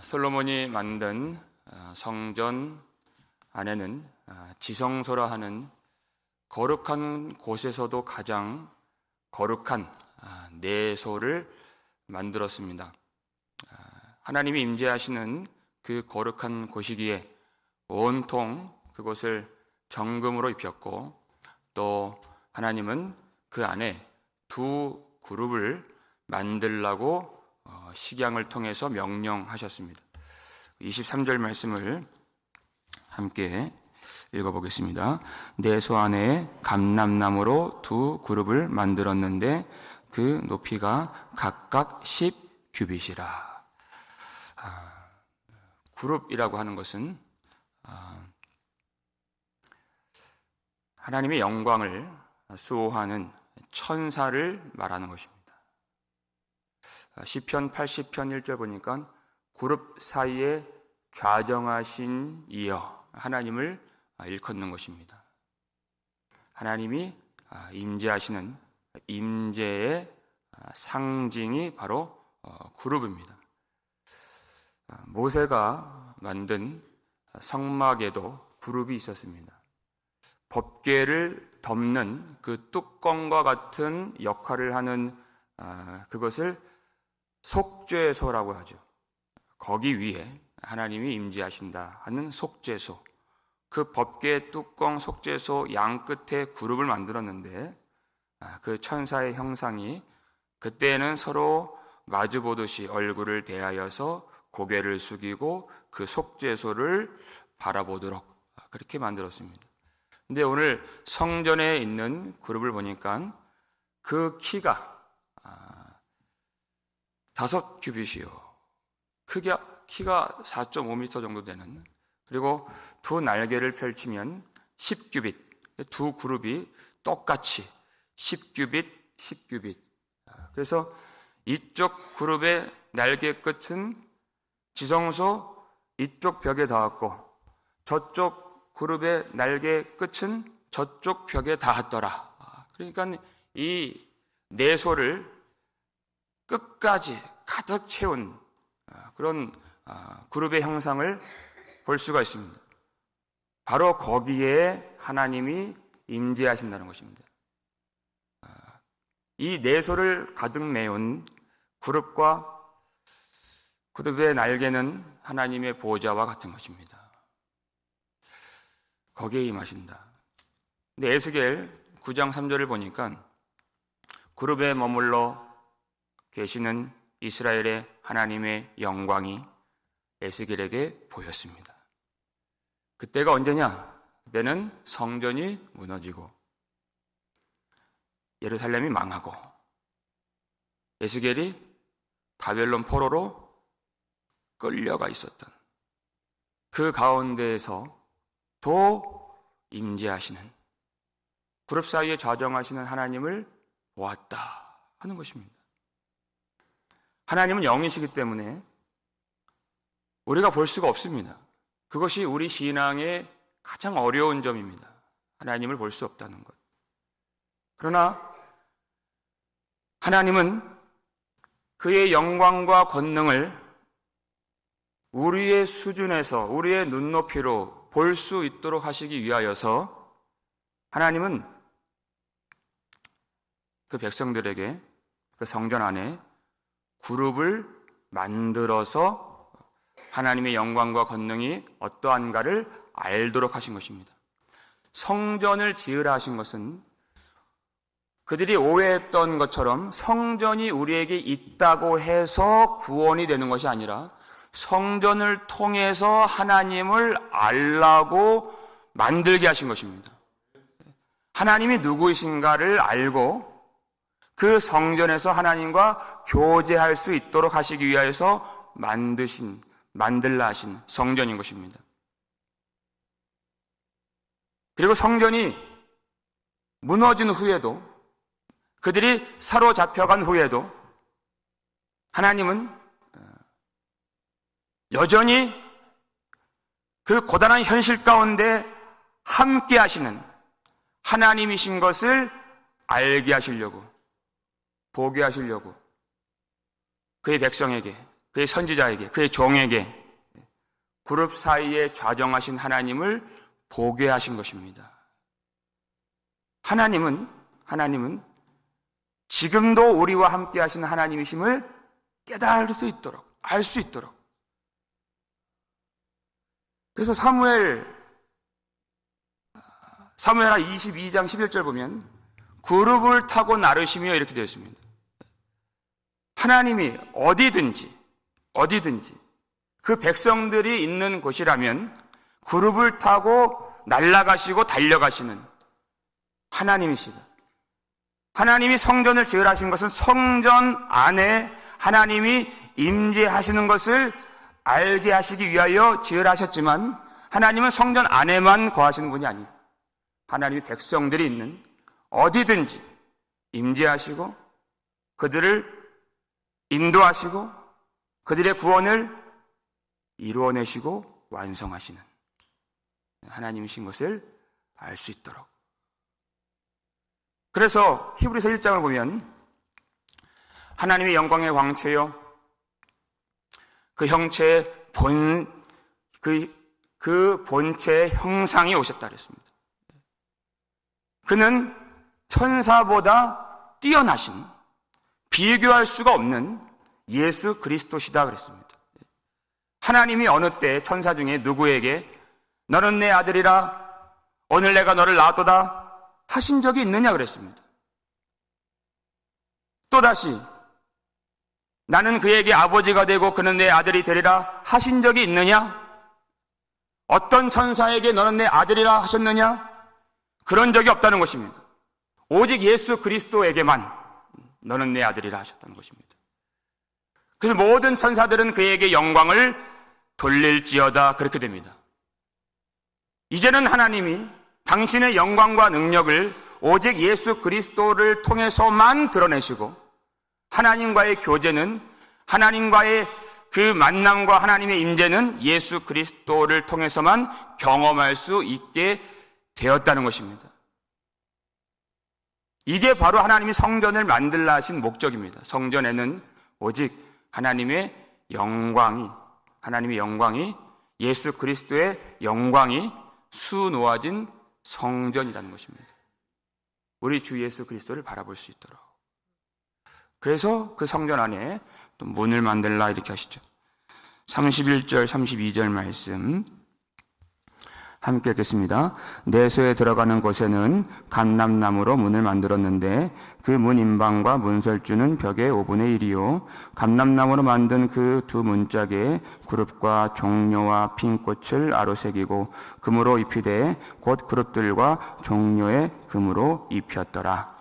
솔로몬이 만든 성전 안에는 지성소라 하는 거룩한 곳에서도 가장 거룩한 내소를 만들었습니다. 하나님이 임재하시는 그 거룩한 곳이기에 온통 그곳을 정금으로 입혔고, 또 하나님은 그 안에 두 그룹을 만들라고 식양을 통해서 명령하셨습니다. 23절 말씀을 함께 읽어보겠습니다. 내소 안에 감람나무로 두 그룹을 만들었는데 그 높이가 각각 10규빗이라. 그룹이라고 하는 것은 하나님의 영광을 수호하는 천사를 말하는 것입니다. 시편 80편 1절 보니까 그룹 사이에 좌정하신 이여, 하나님을 일컫는 것입니다. 하나님이 임재하시는 임재의 상징이 바로 그룹입니다. 모세가 만든 성막에도 그룹이 있었습니다. 법궤를 덮는 그 뚜껑과 같은 역할을 하는 그것을 속죄소라고 하죠. 거기 위에 하나님이 임재하신다 하는 속죄소, 그 법궤 뚜껑 속죄소 양 끝에 그룹을 만들었는데, 그 천사의 형상이 그때는 서로 마주보듯이 얼굴을 대하여서 고개를 숙이고 그 속죄소를 바라보도록 그렇게 만들었습니다. 근데 오늘 성전에 있는 그룹을 보니까 그 키가 5규빗이요. 키가 4.5m 정도 되는, 그리고 두 날개를 펼치면 10규빗, 두 그룹이 똑같이 10규빗, 10규빗. 그래서 이쪽 그룹의 날개 끝은 지성소 이쪽 벽에 닿았고, 저쪽 그룹의 날개 끝은 저쪽 벽에 닿았더라. 그러니까 이 내소를 끝까지 가득 채운 그런 그룹의 형상을 볼 수가 있습니다. 바로 거기에 하나님이 임재하신다는 것입니다. 이 내소를 가득 메운 그룹과 그룹의 날개는 하나님의 보좌와 같은 것입니다. 거기에 임하신다. 근데 에스겔 9장 3절을 보니까 그룹에 머물러 계시는 이스라엘의 하나님의 영광이 에스겔에게 보였습니다. 그때가 언제냐? 그때는 성전이 무너지고 예루살렘이 망하고 에스겔이 바벨론 포로로 끌려가 있었던 그 가운데에서 도 임재하시는, 그룹 사이에 좌정하시는 하나님을 보았다 하는 것입니다. 하나님은 영이시기 때문에 우리가 볼 수가 없습니다. 그것이 우리 신앙의 가장 어려운 점입니다. 하나님을 볼 수 없다는 것. 그러나 하나님은 그의 영광과 권능을 우리의 수준에서, 우리의 눈높이로 볼 수 있도록 하시기 위하여서 하나님은 그 백성들에게 그 성전 안에 그룹을 만들어서 하나님의 영광과 권능이 어떠한가를 알도록 하신 것입니다. 성전을 지으라 하신 것은 그들이 오해했던 것처럼 성전이 우리에게 있다고 해서 구원이 되는 것이 아니라 성전을 통해서 하나님을 알라고 만들게 하신 것입니다. 하나님이 누구이신가를 알고 그 성전에서 하나님과 교제할 수 있도록 하시기 위하여서 만들라 하신 성전인 것입니다. 그리고 성전이 무너진 후에도, 그들이 사로잡혀간 후에도 하나님은 여전히 그 고단한 현실 가운데 함께 하시는 하나님이신 것을 알게 하시려고, 보게 하시려고 그의 백성에게, 그의 선지자에게, 그의 종에게 그룹 사이에 좌정하신 하나님을 보게 하신 것입니다. 하나님은 지금도 우리와 함께 하신 하나님이심을 깨달을 수 있도록, 알 수 있도록. 그래서 사무엘하 22장 11절 보면 그룹을 타고 나르시며 이렇게 되어 있습니다. 하나님이 어디든지 그 백성들이 있는 곳이라면 그룹을 타고 날아가시고 달려가시는 하나님이시다. 하나님이 성전을 지으라신 것은 성전 안에 하나님이 임재하시는 것을 알게 하시기 위하여 지으라셨지만 하나님은 성전 안에만 거하시는 분이 아니다. 하나님이 백성들이 있는 어디든지 임재하시고 그들을 인도하시고 그들의 구원을 이루어내시고 완성하시는 하나님이신 것을 알 수 있도록. 그래서 히브리서 1장을 보면 하나님의 영광의 왕체요 그 형체의 그 본체의 형상이 오셨다 그랬습니다. 그는 천사보다 뛰어나신 비교할 수가 없는 예수 그리스도시다 그랬습니다. 하나님이 어느 때 천사 중에 누구에게 너는 내 아들이라 오늘 내가 너를 낳았도다 하신 적이 있느냐 그랬습니다. 또다시 나는 그에게 아버지가 되고 그는 내 아들이 되리라 하신 적이 있느냐? 어떤 천사에게 너는 내 아들이라 하셨느냐? 그런 적이 없다는 것입니다. 오직 예수 그리스도에게만 너는 내 아들이라 하셨다는 것입니다. 그래서 모든 천사들은 그에게 영광을 돌릴지어다 그렇게 됩니다. 이제는 하나님이 당신의 영광과 능력을 오직 예수 그리스도를 통해서만 드러내시고 하나님과의 교제는 하나님과의 그 만남과 하나님의 임재는 예수 그리스도를 통해서만 경험할 수 있게 되었다는 것입니다. 이게 바로 하나님이 성전을 만들라 하신 목적입니다. 성전에는 오직 하나님의 영광이 예수 그리스도의 영광이 수놓아진 성전이라는 것입니다. 우리 주 예수 그리스도를 바라볼 수 있도록. 그래서 그 성전 안에 또 문을 만들라 이렇게 하시죠. 31절 32절 말씀 함께 읽겠습니다. 내소에 들어가는 곳에는 감람나무로 문을 만들었는데 그 문 인방과 문설주는 벽의 5분의 1이요 감람나무로 만든 그 두 문짝에 그룹과 종려와 핀 꽃을 아로새기고 금으로 입히되 곧 그룹들과 종려에 금으로 입혔더라.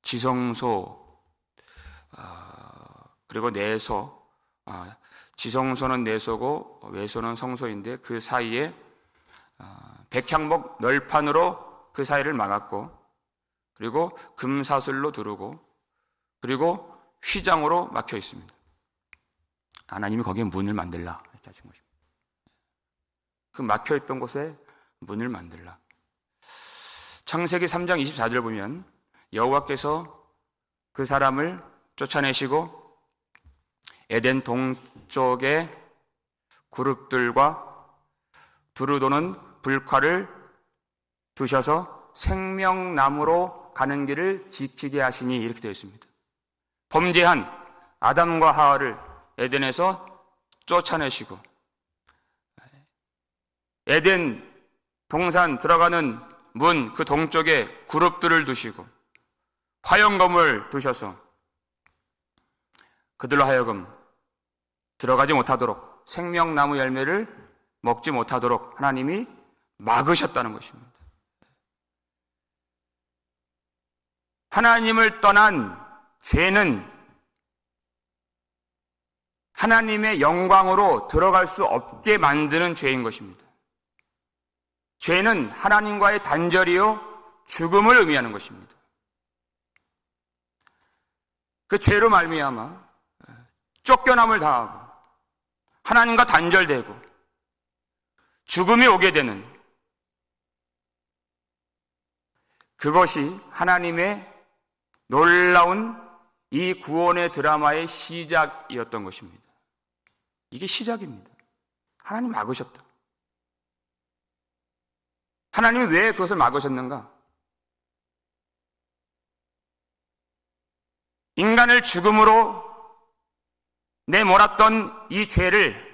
지성소 그리고 내소, 지성소는 내소고 외소는 성소인데 그 사이에 백향목 널판으로 그 사이를 막았고 그리고 금사슬로 두르고 그리고 휘장으로 막혀 있습니다. 하나님이 거기에 문을 만들라 이렇게 하신 것입니다. 그 막혀 있던 곳에 문을 만들라. 창세기 3장 24절 보면 여호와께서 그 사람을 쫓아내시고 에덴 동쪽에 그룹들과 두루 도는 불화를 두셔서 생명나무로 가는 길을 지키게 하시니 이렇게 되어 있습니다. 범죄한 아담과 하와를 에덴에서 쫓아내시고 에덴 동산 들어가는 문 그 동쪽에 그룹들을 두시고 화영검을 두셔서 그들로 하여금 들어가지 못하도록 생명나무 열매를 먹지 못하도록 하나님이 막으셨다는 것입니다. 하나님을 떠난 죄는 하나님의 영광으로 들어갈 수 없게 만드는 죄인 것입니다. 죄는 하나님과의 단절이요 죽음을 의미하는 것입니다. 그 죄로 말미암아 쫓겨남을 당하고 하나님과 단절되고 죽음이 오게 되는 그것이 하나님의 놀라운 이 구원의 드라마의 시작이었던 것입니다. 이게 시작입니다. 하나님 막으셨다. 하나님이 왜 그것을 막으셨는가? 인간을 죽음으로 내몰았던 이 죄를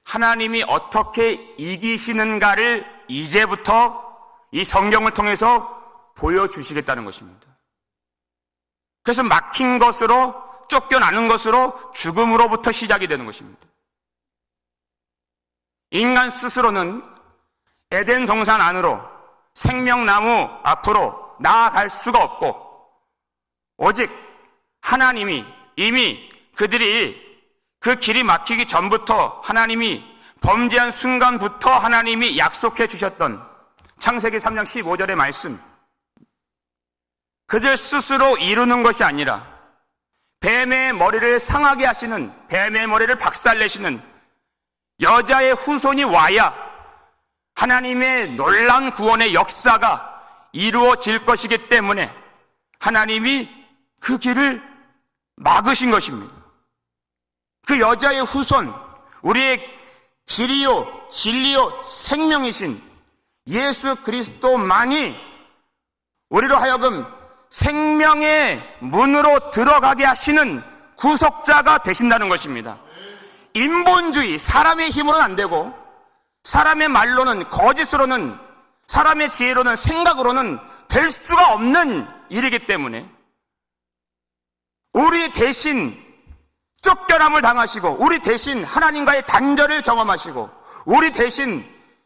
하나님이 어떻게 이기시는가를 이제부터 이 성경을 통해서 보여주시겠다는 것입니다. 그래서 막힌 것으로, 쫓겨나는 것으로 죽음으로부터 시작이 되는 것입니다. 인간 스스로는 에덴 동산 안으로 생명나무 앞으로 나아갈 수가 없고, 오직 하나님이 이미 그들이 그 길이 막히기 전부터 하나님이 범죄한 순간부터 하나님이 약속해 주셨던 창세기 3장 15절의 말씀, 그들 스스로 이루는 것이 아니라 뱀의 머리를 상하게 하시는, 뱀의 머리를 박살내시는 여자의 후손이 와야 하나님의 놀라운 구원의 역사가 이루어질 것이기 때문에 하나님이 그 길을 막으신 것입니다. 그 여자의 후손, 우리의 길이요 진리요 생명이신 예수 그리스도만이 우리로 하여금 생명의 문으로 들어가게 하시는 구속자가 되신다는 것입니다. 인본주의, 사람의 힘으로는 안 되고, 사람의 말로는, 거짓으로는, 사람의 지혜로는, 생각으로는 될 수가 없는 일이기 때문에 우리 대신 쫓겨남을 당하시고, 우리 대신 하나님과의 단절을 경험하시고, 우리 대신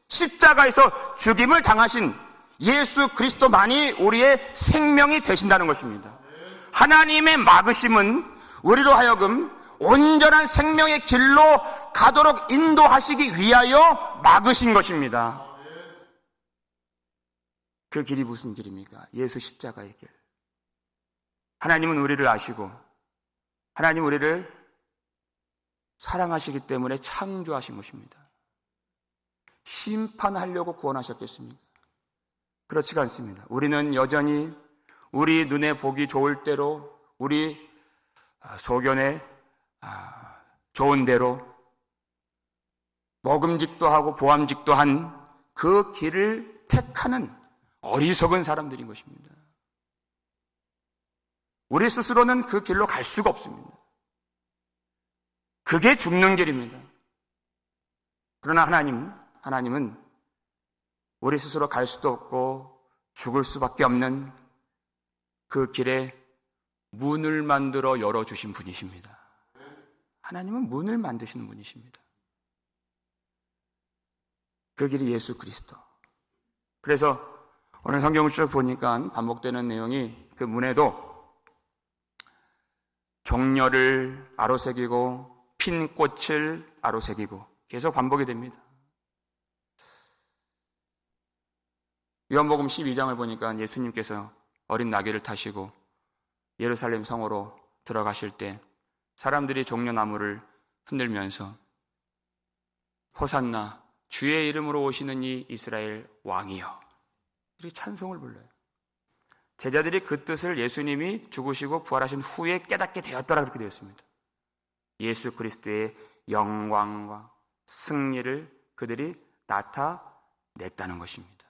십자가에서 죽임을 당하신 예수 그리스도만이 우리의 생명이 되신다는 것입니다. 하나님의 막으심은 우리로 하여금 온전한 생명의 길로 가도록 인도하시기 위하여 막으신 것입니다. 그 길이 무슨 길입니까? 예수 십자가의 길. 하나님은 우리를 아시고, 하나님 우리를 사랑하시기 때문에 창조하신 것입니다. 심판하려고 구원하셨겠습니까? 그렇지가 않습니다. 우리는 여전히 우리 눈에 보기 좋을 대로, 우리 소견에 좋은 대로 먹음직도 하고 보암직도 한 그 길을 택하는 어리석은 사람들인 것입니다. 우리 스스로는 그 길로 갈 수가 없습니다. 그게 죽는 길입니다. 그러나 하나님은 우리 스스로 갈 수도 없고 죽을 수밖에 없는 그 길에 문을 만들어 열어주신 분이십니다. 하나님은 문을 만드시는 분이십니다. 그 길이 예수 그리스도. 그래서 오늘 성경을 쭉 보니까 반복되는 내용이 그 문에도 종려를 아로새기고 핀 꽃을 아로새기고 계속 반복이 됩니다. 요한복음 12장을 보니까 예수님께서 어린 나귀를 타시고 예루살렘 성으로 들어가실 때 사람들이 종려나무를 흔들면서 호산나 주의 이름으로 오시는 이 이스라엘 왕이여, 이렇게 찬송을 불러요. 제자들이 그 뜻을 예수님이 죽으시고 부활하신 후에 깨닫게 되었더라, 그렇게 되었습니다. 예수 그리스도의 영광과 승리를 그들이 나타냈다는 것입니다.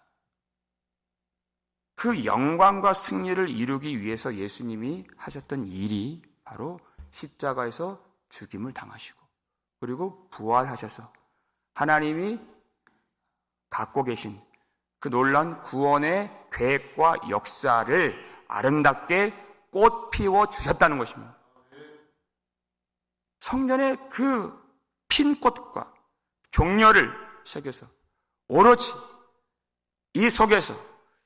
그 영광과 승리를 이루기 위해서 예수님이 하셨던 일이 바로 십자가에서 죽임을 당하시고 그리고 부활하셔서 하나님이 갖고 계신 그 놀라운 구원의 계획과 역사를 아름답게 꽃 피워 주셨다는 것입니다. 성전에 그 핀 꽃과 종려를 새겨서 오로지 이 속에서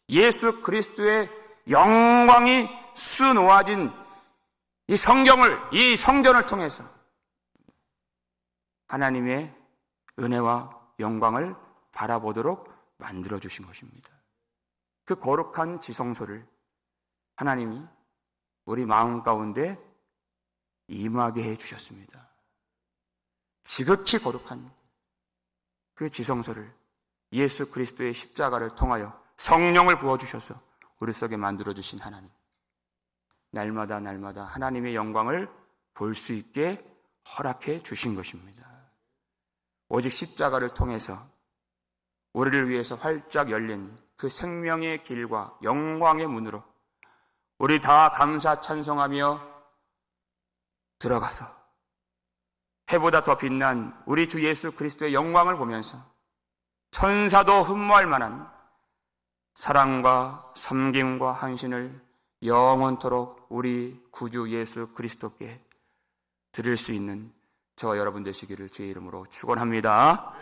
예수 그리스도의 영광이 수놓아진 이 성경을, 이 성전을 통해서 하나님의 은혜와 영광을 바라보도록 만들어주신 것입니다. 그 거룩한 지성소를 하나님이 우리 마음 가운데 임하게 해주셨습니다. 지극히 거룩한 그 지성소를 예수 그리스도의 십자가를 통하여 성령을 부어주셔서 우리 속에 만들어주신 하나님. 날마다 하나님의 영광을 볼 수 있게 허락해 주신 것입니다. 오직 십자가를 통해서 우리를 위해서 활짝 열린 그 생명의 길과 영광의 문으로 우리 다 감사 찬송하며 들어가서 해보다 더 빛난 우리 주 예수 그리스도의 영광을 보면서 천사도 흠모할 만한 사랑과 섬김과 헌신을 영원토록 우리 구주 예수 그리스도께 드릴 수 있는 저와 여러분 되시기를 주의 이름으로 축원합니다.